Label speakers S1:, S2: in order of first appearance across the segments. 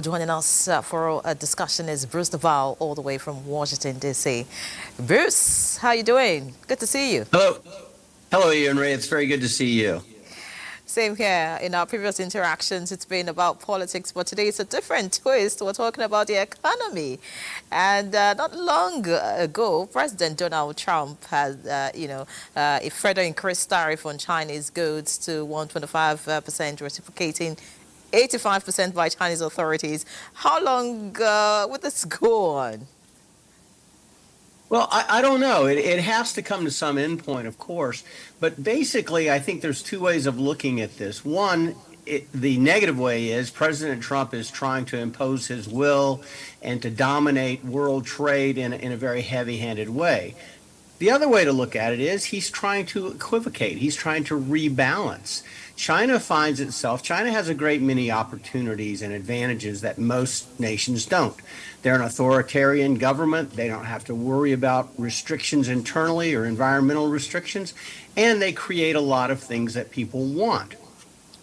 S1: Joining us for a discussion is Bruce Duval, all the way from Washington, D.C. Bruce, how you doing? Good to see you.
S2: Hello. Hello, Ian Ray. It's very good to see you.
S1: Same here. In our previous interactions, it's been about politics, but today it's a different twist. We're talking about the economy. And not long ago, President Donald Trump had, a further increased tariff on Chinese goods to 125%, reciprocating 85% by Chinese authorities. How long would this go on?
S2: Well, I don't know. It has to come to some endpoint, of course. But basically, I think there's two ways of looking at this. One, the negative way is President Trump is trying to impose his will and to dominate world trade in a very heavy-handed way. The other way to look at it is he's trying to equivocate. He's trying to rebalance. China has a great many opportunities and advantages that most nations don't. They're an authoritarian government. They don't have to worry about restrictions internally or environmental restrictions, and they create a lot of things that people want.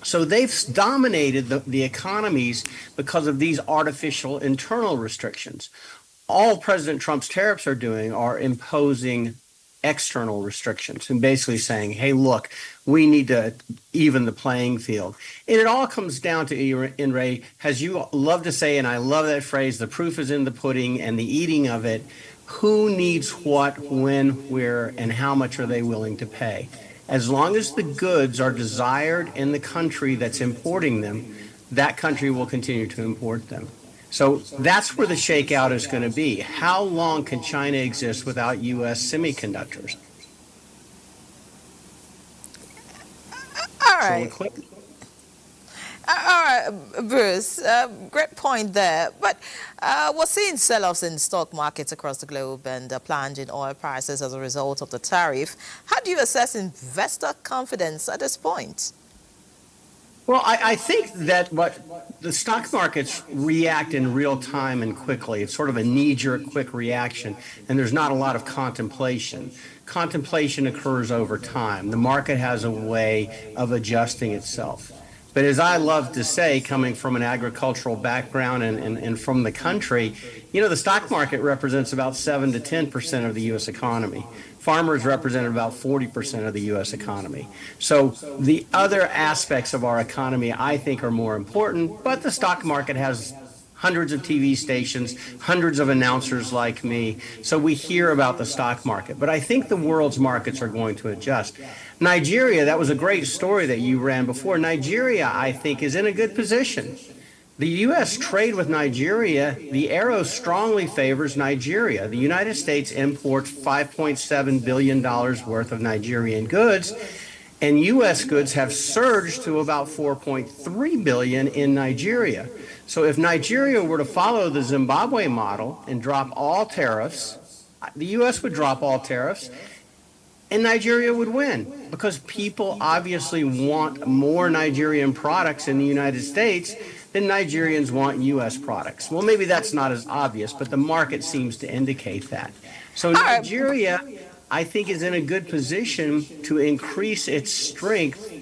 S2: So they've dominated the economies because of these artificial internal restrictions. All President Trump's tariffs are doing are imposing external restrictions and basically saying, hey, look, we need to even the playing field. And it all comes down to, in Ray, as you love to say, and I love that phrase, the proof is in the pudding and the eating of it. Who needs what, when, where, and how much are they willing to pay? As long as the goods are desired in the country that's importing them, that country will continue to import them. So that's where the shakeout is going to be. How long can China exist without U.S. semiconductors?
S1: All right. All right, Bruce, great point there. But we're seeing sell-offs in stock markets across the globe and a plunge in oil prices as a result of the tariff. How do you assess investor confidence at this point?
S2: Well, I think that what the stock markets react in real time and quickly. It's sort of a knee-jerk quick reaction, and there's not a lot of contemplation. Contemplation occurs over time. The market has a way of adjusting itself. But as I love to say, coming from an agricultural background and from the country, the stock market represents about 7 to 10% of the U.S. economy. Farmers represent about 40% of the U.S. economy. So the other aspects of our economy, I think, are more important, but the stock market has hundreds of TV stations, hundreds of announcers like me. So we hear about the stock market. But I think the world's markets are going to adjust. Nigeria, that was a great story that you ran before. Nigeria, I think, is in a good position. The U.S. trade with Nigeria, the arrow strongly favors Nigeria. The United States imports $5.7 billion worth of Nigerian goods, and U.S. goods have surged to about $4.3 billion in Nigeria. So if Nigeria were to follow the Zimbabwe model and drop all tariffs, the U.S. would drop all tariffs, and Nigeria would win because people obviously want more Nigerian products in the United States than Nigerians want U.S. products. Well, maybe that's not as obvious, but the market seems to indicate that. So Nigeria, I think, is in a good position to increase its strength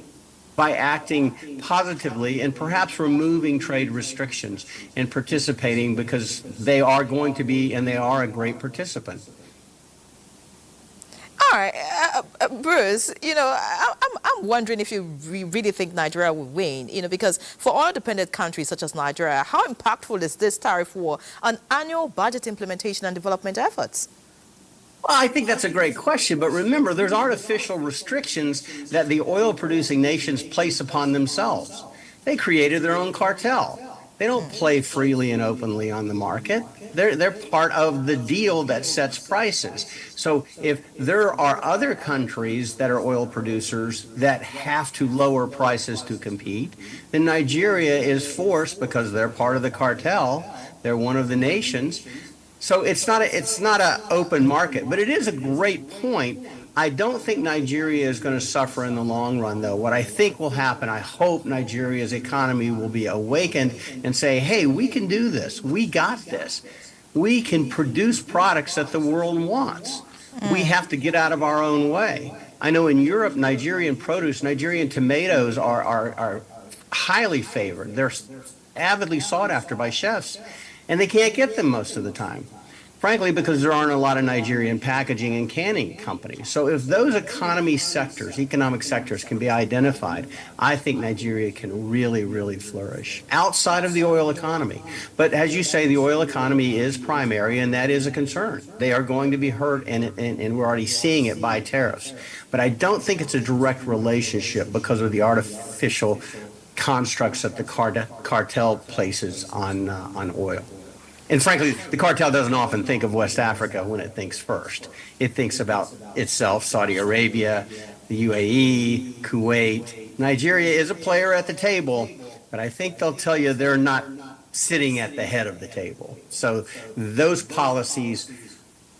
S2: by acting positively and perhaps removing trade restrictions and participating because they are going to be and they are a great participant.
S1: All right, Bruce, I'm wondering if you really think Nigeria will win, because for oil-dependent countries such as Nigeria, how impactful is this tariff war on annual budget implementation and development efforts?
S2: Well, I think that's a great question, but remember, there's artificial restrictions that the oil-producing nations place upon themselves. They created their own cartel. They don't play freely and openly on the market. They're part of the deal that sets prices. So if there are other countries that are oil producers that have to lower prices to compete, then Nigeria is forced, because they're part of the cartel, they're one of the nations. So it's not an open market, but it is a great point. I don't think Nigeria is going to suffer in the long run, though. What I think will happen, I hope Nigeria's economy will be awakened and say, hey, we can do this. We got this. We can produce products that the world wants. We have to get out of our own way. I know in Europe, Nigerian produce, Nigerian tomatoes are highly favored. They're avidly sought after by chefs, and they can't get them most of the time. Frankly, because there aren't a lot of Nigerian packaging and canning companies. So if those economic sectors can be identified, I think Nigeria can really, really flourish outside of the oil economy. But as you say, the oil economy is primary, and that is a concern. They are going to be hurt, and we're already seeing it by tariffs. But I don't think it's a direct relationship because of the artificial constructs that the cartel places on oil. And frankly, the cartel doesn't often think of West Africa when it thinks first. It thinks about itself, Saudi Arabia, the UAE, Kuwait. Nigeria is a player at the table, but I think they'll tell you they're not sitting at the head of the table. So those policies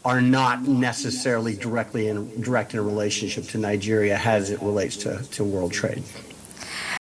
S2: are not necessarily direct in relationship to Nigeria as it relates to world trade.